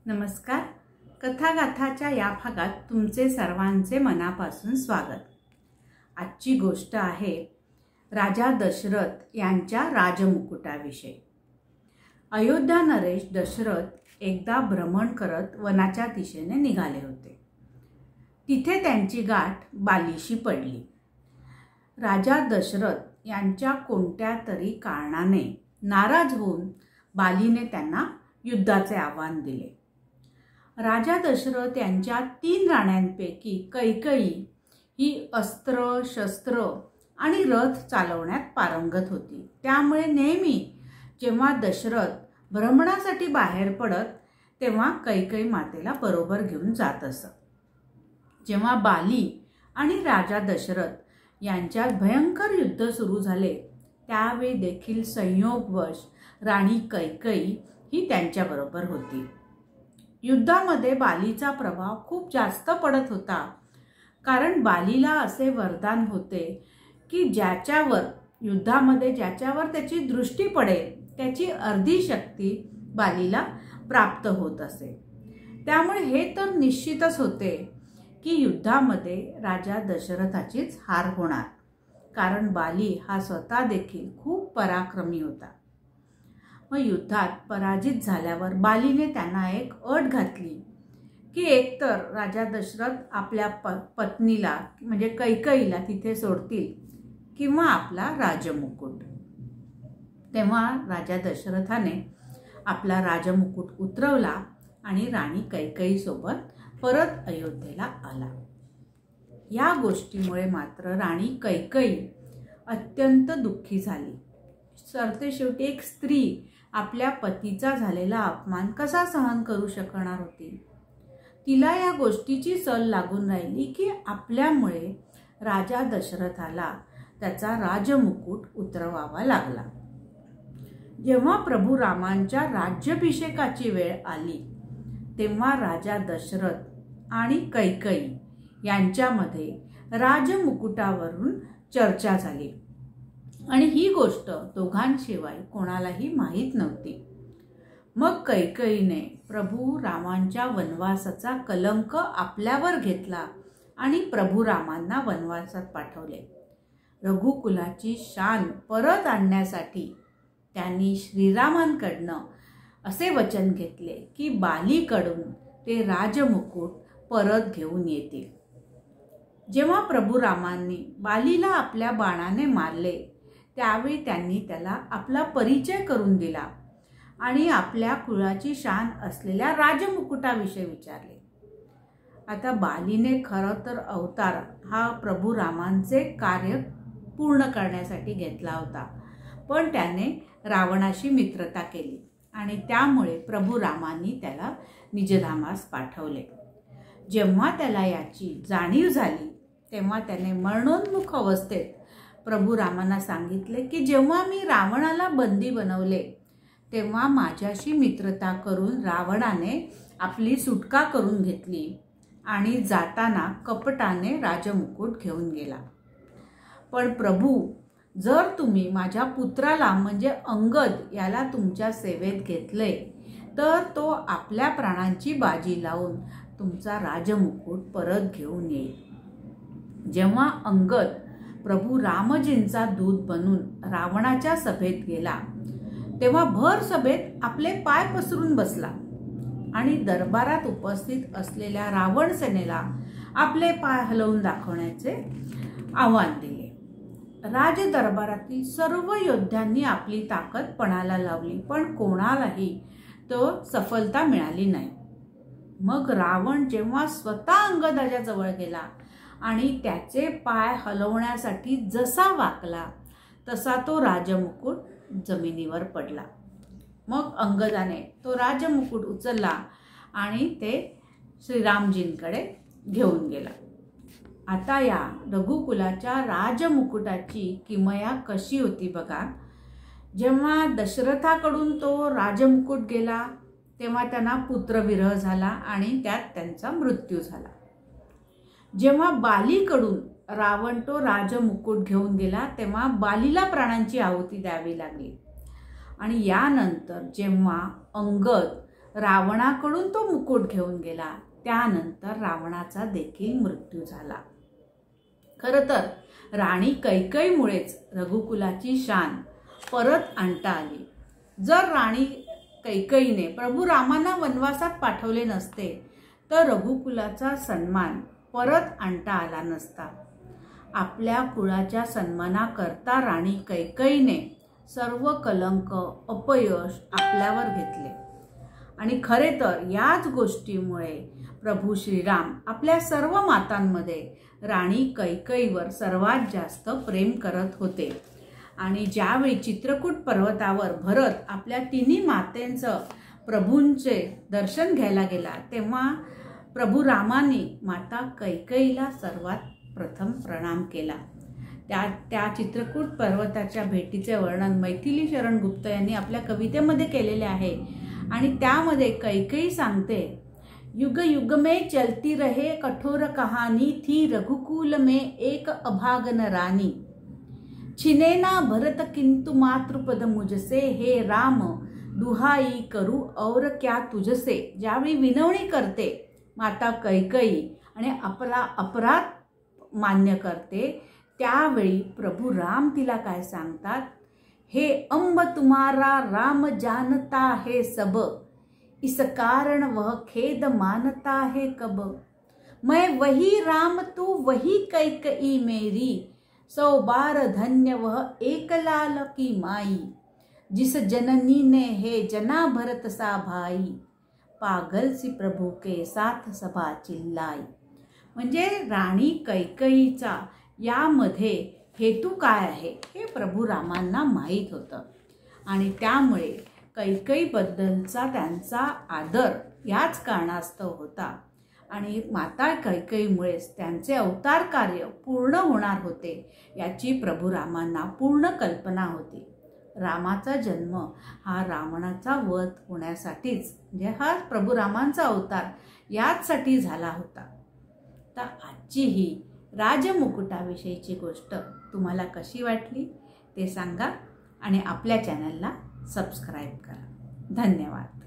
नमस्कार. कथागाथाच्या या भागात तुमचे सर्वांचे मनापासून स्वागत. आजची गोष्ट आहे राजा दशरथ यांच्या राजमुकुटाविषयी. अयोध्या नरेश दशरथ एकदा भ्रमण करत वनाच्या दिशेने निघाले होते. तिथे त्यांची गाठ बालीशी पडली. राजा दशरथ यांच्या कोणत्या तरी कारणाने नाराज होऊन बालीने त्यांना युद्धाचे आव्हान दिले. राजा दशरथ यांच्या 3 राण्यांपैकी कैकेयी ही अस्त्र, शस्त्र आणि रथ चालवण्यात पारंगत होती. त्यामुळे नेहमी जेव्हा दशरथ भ्रमणासाठी बाहेर पडत तेव्हा कैकेयी मातेला बरोबर घेऊन जात असत. जेव्हा बाली आणि राजा दशरथ यांच्यात भयंकर युद्ध सुरू झाले त्यावेळी देखील संयोगवश राणी कैकेयी ही त्यांच्याबरोबर होती. युद्धामध्ये बालीचा प्रभाव खूप जास्त पडत होता, कारण बालीला असे वरदान होते की युद्धामध्ये ज्याच्यावर त्याची दृष्टी पडेल त्याची अर्धी शक्ती बालीला प्राप्त होत असे. त्यामुळे हे तर निश्चितच होते की युद्धामध्ये राजा दशरथाचीच हार होणार, कारण बाली हा स्वतः देखील खूप पराक्रमी होता. मग युद्धात पराजित झाल्यावर बालीने त्यांना एक अट घातली की एकतर राजा दशरथ आपल्या पत्नीला म्हणजे कैकेयीला तिथे सोडतील किंवा आपला राजमुकुट. तेव्हा राजा दशरथाने आपला राजमुकुट उतरवला आणि राणी कैकेयी सोबत परत अयोध्येला आला. या गोष्टीमुळे मात्र राणी कैकेयी अत्यंत दुःखी झाली. सरतेशेवटी एक स्त्री आपल्या पतीचा झालेला अपमान कसा सहन करू शकणार होती. तिला या गोष्टीची सल लागून राहिली की आपल्यामुळे राजा दशरथाला त्याचा राजमुकुट उतरवावा लागला. जेव्हा प्रभू रामांच्या राज्याभिषेकाची वेळ आली तेव्हा राजा दशरथ आणि कैकेयी यांच्यामध्ये राजमुकुटावरून चर्चा झाली आणि ही गोष्ट दोघांशिवाय कोणालाही माहीत नव्हती. मग कैकेयीने प्रभू रामांच्या वनवासाचा कलंक आपल्यावर घेतला आणि प्रभू रामांना वनवासात पाठवले. रघुकुलाची शान परत आणण्यासाठी त्यांनी श्रीरामांकडनं असे वचन घेतले की बालीकडून ते राजमुकुट परत घेऊन येतील. जेव्हा प्रभू रामांनी बालीला आपल्या बाणाने मारले त्यावेळी त्यांनी त्याला आपला परिचय करून दिला आणि आपल्या कुळाची शान असलेल्या राजमुकुटाविषयी विचारले. आता बालीने खरं तर अवतार हा प्रभू रामांचे कार्य पूर्ण करण्यासाठी घेतला होता, पण त्याने रावणाशी मित्रता केली आणि त्यामुळे प्रभू रामांनी त्याला निजधामास पाठवले. जेव्हा त्याला याची जाणीव झाली तेव्हा त्याने मरणोन्मुख अवस्थेत प्रभू रामांना सांगितले की जेव्हा मी रावणाला बंदी बनवले तेव्हा माझ्याशी मित्रता करून रावणाने आपली सुटका करून घेतली आणि जाताना कपटाने राजमुकुट घेऊन गेला. पण प्रभू, जर तुम्ही माझ्या पुत्राला म्हणजे अंगद याला तुमच्या सेवेत घेतले तर तो आपल्या प्राणांची बाजी लावून तुमचा राजमुकुट परत घेऊन येईल. जेव्हा अंगद प्रभू रामजींचा दूत बनून रावणाच्या सभेत गेला तेव्हा भर सभेत आपले पाय पसरून बसला आणि दरबारात उपस्थित असलेल्या रावण सेनेला आपले पाय हलवून दाखवण्याचे आव्हान दिले. राज दरबारातील सर्व योद्ध्यांनी आपली ताकद पणाला लावली, पण कोणालाही तो सफलता मिळाली नाही. मग रावण जेव्हा स्वतः अंगदाच्या जवळ गेला आणि त्याचे पाय हलवण्यासाठी जसा वाकला तसा तो राजमुकुट जमिनीवर पडला. मग अंगदाने तो राजमुकुट उचलला आणि ते श्रीरामजींकडे घेऊन गेला. आता या रघुकुलाच्या राजमुकुटाची किमया कशी होती बघा. जेव्हा दशरथाकडून तो राजमुकुट गेला तेव्हा त्यांना पुत्रविरह झाला आणि त्यात त्यांचा मृत्यू झाला. जेव्हा बालीकडून रावण तो राजमुकुट घेऊन गेला तेव्हा बालीला प्राणांची आहुती द्यावी लागली आणि यानंतर जेव्हा अंगद रावणाकडून तो मुकुट घेऊन गेला. त्यानंतर रावणाचा देखील मृत्यू झाला. खरं तर राणी कैकेयीमुळेच रघुकुलाची शान परत आणता आली. जर राणी कैकेयीने प्रभू रामांना वनवासात पाठवले नसते तर रघुकुलाचा सन्मान परत आणता आला नसता. आपल्या कुळाच्या सन्मानाकरता राणी कैकेयीने सर्व कलंक अपयश आपल्यावर घेतले आणि खरे तर याच गोष्टीमुळे प्रभू श्रीराम आपल्या सर्व मातांमध्ये राणी कैकेयीवर सर्वात जास्त प्रेम करत होते. आणि ज्यावेळी चित्रकूट पर्वतावर भरत आपल्या तिन्ही मातेंचं प्रभूंचे दर्शन घ्यायला गेला तेव्हा प्रभू रामाने माता कैकेयीला सर्वात प्रथम प्रणाम केला. त्या चित्रकूट पर्वताच्या भेटीचे वर्णन मैथिली शरण गुप्त यांनी आपल्या कवितेमध्ये केलेले आहे आणि त्यामध्ये कैकेयी सांगते, युग युग में चलती रहे कठोर कहानी थी रघुकुल में एक अभागन रानी. छिने ना भरत किंतु मातृपद मुझसे हे राम दुहाई करू और क्या तुझसे. ज्यावेळी विनवणी करते माता कैकेयी आणि आपला अपराध मान्य करते त्यावेळी प्रभू राम तिला काय सांगतात, हे अंब तुम्हारा राम जानता है सब, इस कारण वह खेद मानता है कब. मैं वही राम तू वही कैकेयी मेरी, 100 बार धन्य वह एक लाल की माई. जिस जननी ने है जना भरत सा भाई, पागल सी प्रभू के साथ सभा चिल्लाई. म्हणजे राणी कैकेयीचा यामध्ये हेतू काय आहे हे प्रभू रामांना माहीत होतं आणि त्यामुळे कैकेयीबद्दलचा त्यांचा आदर याच कारणास्तव होता आणि माता कैकेयीमुळेच त्यांचे अवतार कार्य पूर्ण होणार होते याची प्रभू रामांना पूर्ण कल्पना होती. रामाचा जन्म हा रावणाचा वध होण्यासाठीच म्हणजे हा प्रभू रामांचा अवतार याचसाठी झाला होता. तर आजची ही राजमुकुटाविषयीची गोष्ट तुम्हाला कशी वाटली ते सांगा आणि आपल्या चॅनलला सबस्क्राईब करा. धन्यवाद.